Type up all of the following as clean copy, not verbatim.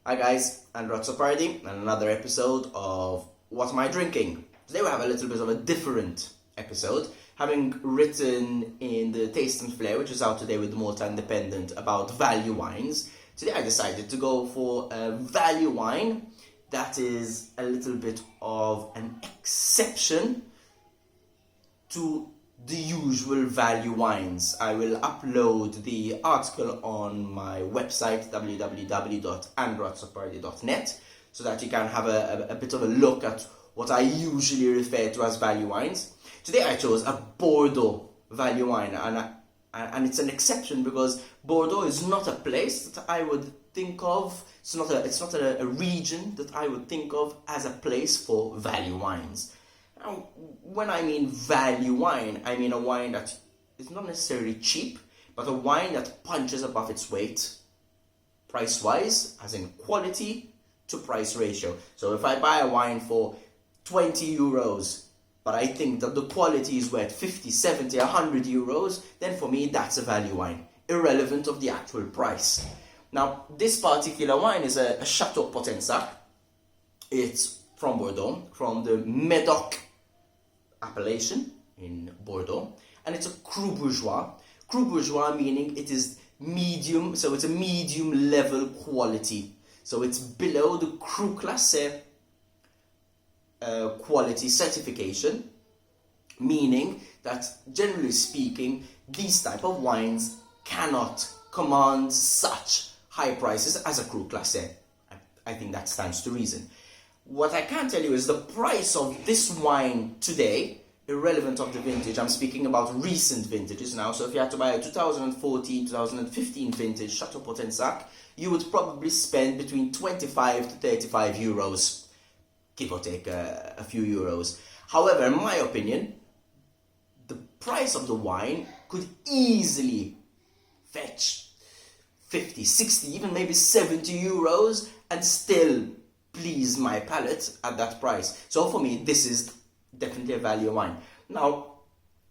Hi guys, Andrew Azzopardi and another episode of What Am I Drinking? Today we have a little bit of a different episode. Having written in the Taste and Flair, which is out today with the Malta Independent, about value wines, today I decided to go for a value wine that is a little bit of an exception to the usual value wines. I will upload the article on my website www.andrewazzopardi.net so that you can have a bit of a look at what I usually refer to as value wines. Today I chose a Bordeaux value wine, and it's an exception because Bordeaux is not a place that I would think of. It's not a region that I would think of as a place for value wines. Now, when I mean value wine, I mean a wine that is not necessarily cheap, but a wine that punches above its weight, price-wise, as in quality to price ratio. So if I buy a wine for 20 euros, but I think that the quality is worth 50, 70, 100 euros, then for me that's a value wine, irrelevant of the actual price. Now, this particular wine is a Chateau Potensac. It's from Bordeaux, from the Médoc appellation in Bordeaux, and it's a Cru Bourgeois. Cru Bourgeois meaning it is medium, so it's a medium level quality. So it's below the Cru Classé quality certification, meaning that generally speaking, these type of wines cannot command such high prices as a Cru Classé. I think that stands to reason. What I can tell you is the price of this wine today, irrelevant of the vintage. I'm speaking about recent vintages now. So if you had to buy a 2014, 2015 vintage Chateau Potensac, you would probably spend between 25 to 35 euros, give or take a few euros. However, in my opinion, the price of the wine could easily fetch 50, 60, even maybe 70 euros and still please my palate at that price. So for me, this is definitely a value wine. Now,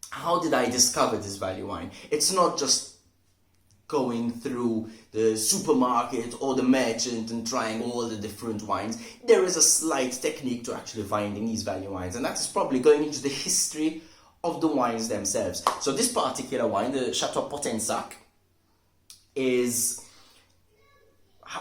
how did I discover this value wine? It's not just going through the supermarket or the merchant and trying all the different wines. There is a slight technique to actually finding these value wines, and that is probably going into the history of the wines themselves. So this particular wine, the Chateau Potensac,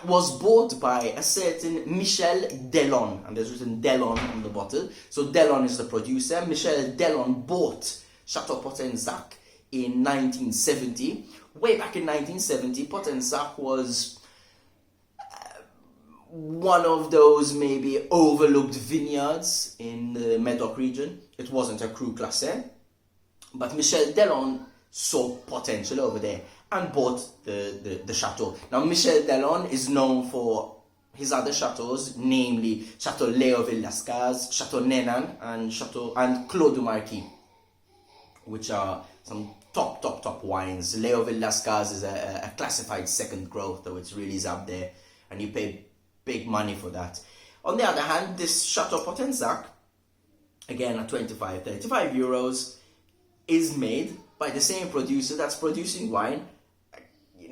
was bought by a certain Michel Delon, and there's written Delon on the bottle. So Delon is the producer. Michel Delon bought Chateau Potensac in 1970. Way back in 1970, Potensac was one of those maybe overlooked vineyards in the Médoc region. It wasn't a Cru Classé, but Michel Delon saw potential over there and bought the chateau. Now, Michel Delon is known for his other chateaus, namely Chateau Léoville-Lascaz, Chateau Nenan, and Clos du Marquis, which are some top wines. Léoville-Lascaz is a classified second growth, though it's really up there, and you pay big money for that. On the other hand, this Chateau Potensac, again at 25, 35 euros, is made by the same producer that's producing wine,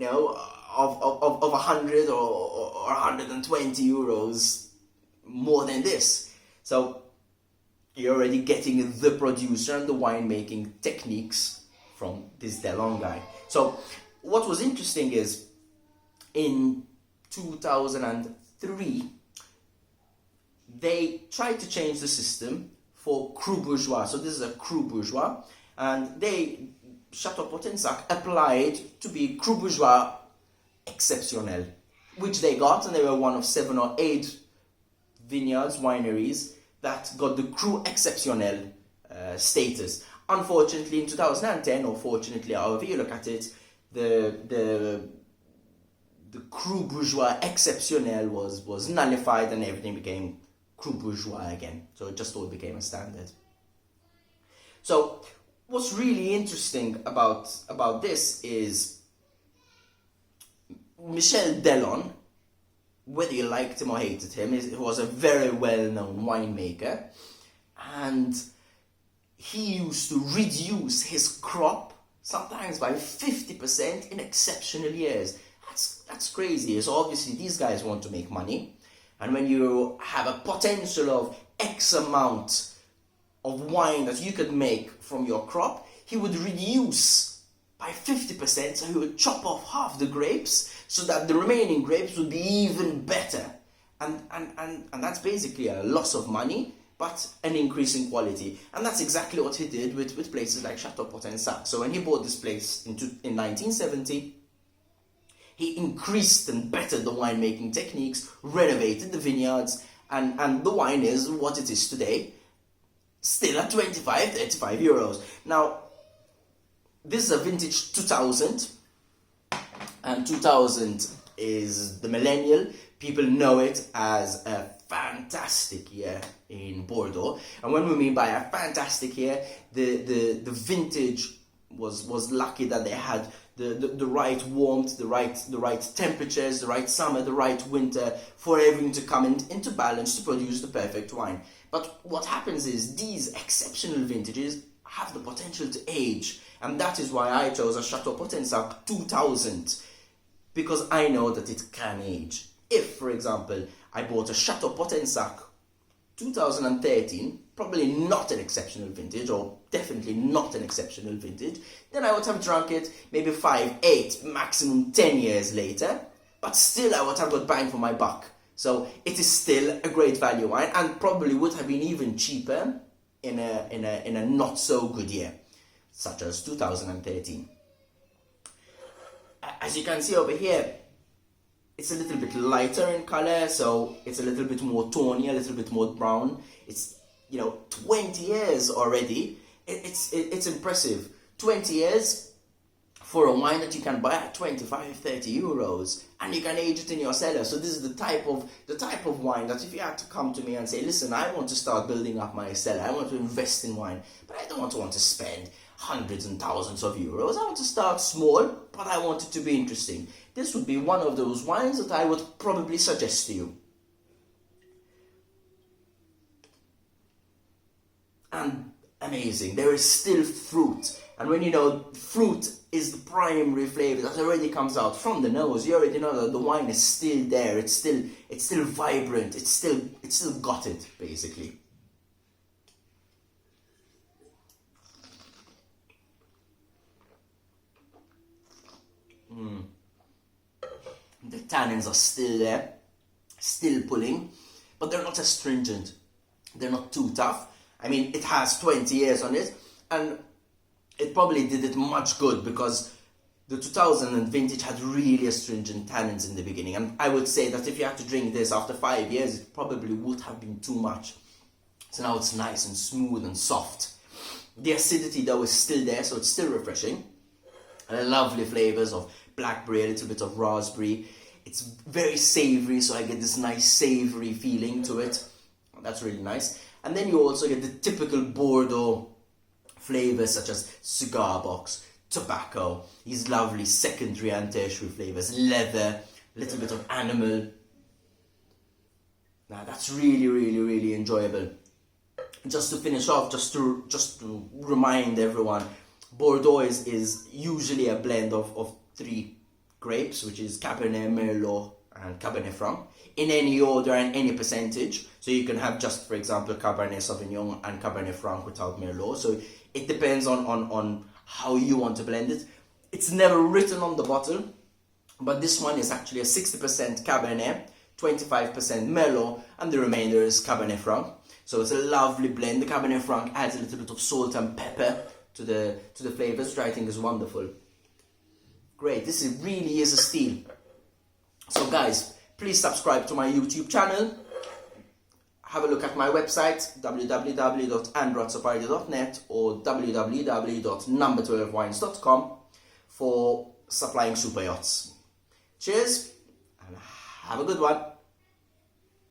of 100 or 120 euros more than this. So you're already getting the producer and the winemaking techniques from this Delon guy. So what was interesting is in 2003, they tried to change the system for Cru Bourgeois. So this is a Cru Bourgeois, and Chateau Potensac applied to be Cru Bourgeois Exceptionnel, which they got, and they were one of 7 or 8 vineyards, wineries, that got the Cru Exceptionnel status. Unfortunately, in 2010, or fortunately, however you look at it, the Cru Bourgeois Exceptionnel was nullified and everything became Cru Bourgeois again. So it just all became a standard. So what's really interesting about this is Michel Delon, whether you liked him or hated him, he was a very well-known winemaker, and he used to reduce his crop sometimes by 50% in exceptional years. That's crazy. So obviously these guys want to make money. And when you have a potential of X amount of wine that you could make from your crop, he would reduce by 50%, so he would chop off half the grapes so that the remaining grapes would be even better. And that's basically a loss of money, but an increase in quality. And that's exactly what he did with places like Chateau Potensac. So when he bought this place in 1970, he increased and bettered the winemaking techniques, renovated the vineyards, and the wine is what it is today, still at 25, 35 euros. Now, this is a vintage 2000, and 2000 is the millennial. People know it as a fantastic year in Bordeaux. And when we mean by a fantastic year, the vintage was lucky that they had the right warmth, the right temperatures, the right summer, the right winter for everything to come into balance to produce the perfect wine. But what happens is these exceptional vintages have the potential to age, and that is why I chose a Chateau Potensac 2000, because I know that it can age. If, for example, I bought a Chateau Potensac 2013, probably not an exceptional vintage, or definitely not an exceptional vintage, then I would have drunk it maybe 5, 8, maximum 10 years later, but still I would have got bang for my buck. So it is still a great value wine, and probably would have been even cheaper in a not so good year, such as 2013. As you can see over here, it's a little bit lighter in color, so it's a little bit more tawny, a little bit more brown. It's 20 years already. It's impressive. 20 years for a wine that you can buy at 25, 30 euros, and you can age it in your cellar. So this is the type of wine that if you had to come to me and say, listen, I want to start building up my cellar, I want to invest in wine, but I don't want to spend hundreds and thousands of euros. I want to start small, but I want it to be interesting. This would be one of those wines that I would probably suggest to you. And amazing, there is still fruit. And when you know fruit is the primary flavor that already comes out from the nose, you already know that the wine is still there. It's still vibrant. It's still got it, basically. The tannins are still there, still pulling, but they're not as stringent. They're not too tough. I mean, it has 20 years on it, and it probably did it much good because the 2000 vintage had really astringent tannins in the beginning, and I would say that if you had to drink this after 5 years, it probably would have been too much. So now it's nice and smooth and soft. The acidity though is still there, so it's still refreshing. And lovely flavors of blackberry, a little bit of raspberry. It's very savory, so I get this nice savory feeling to it. That's really nice. And then you also get the typical Bordeaux flavors such as cigar box, tobacco, these lovely secondary and tertiary flavors, leather, a little bit of animal. Now that's really, really, really enjoyable. Just to finish off, just to remind everyone, Bordeaux is usually a blend of 3 grapes, which is Cabernet, Merlot, and Cabernet Franc, in any order and any percentage. So you can have just, for example, Cabernet Sauvignon and Cabernet Franc without Merlot. So it depends on how you want to blend it. It's never written on the bottle, but this one is actually a 60% Cabernet, 25% Merlot, and the remainder is Cabernet Franc. So it's a lovely blend. The Cabernet Franc adds a little bit of salt and pepper to the flavors, which I think is wonderful. Great, this really is a steal. So guys, please subscribe to my YouTube channel. Have a look at my website, www.andrewazzopardi.net or www.number12wines.com for supplying super yachts. Cheers and have a good one.